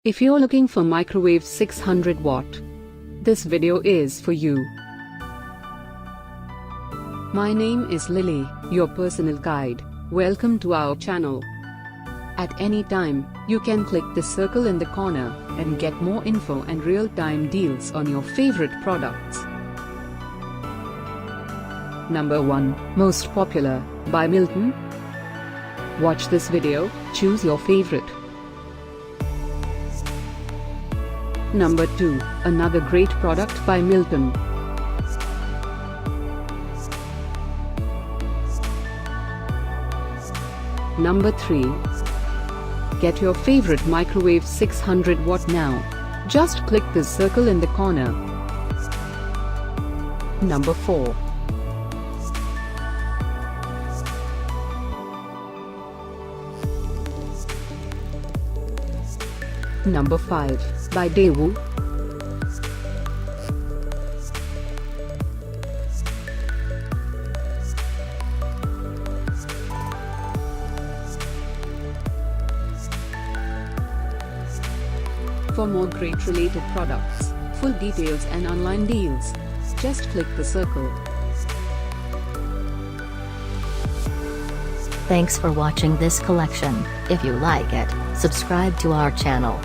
If you're looking for microwave 600 watt, this video is for you. My name is Lily, your personal guide. Welcome to our channel. At any time, you can click the circle in the corner and get more info and real-time deals on your favorite products. Number 1, Most Popular, by Milton. Watch this video, choose your favorite. Number 2, another great product by Milton. Number 3, get your favorite microwave 600 watt now. Just click the circle in the corner. Number 4, Number 5, by Daewoo. For more great related products, full details and online deals, just click the circle. Thanks for watching this collection. If you like it, subscribe to our channel.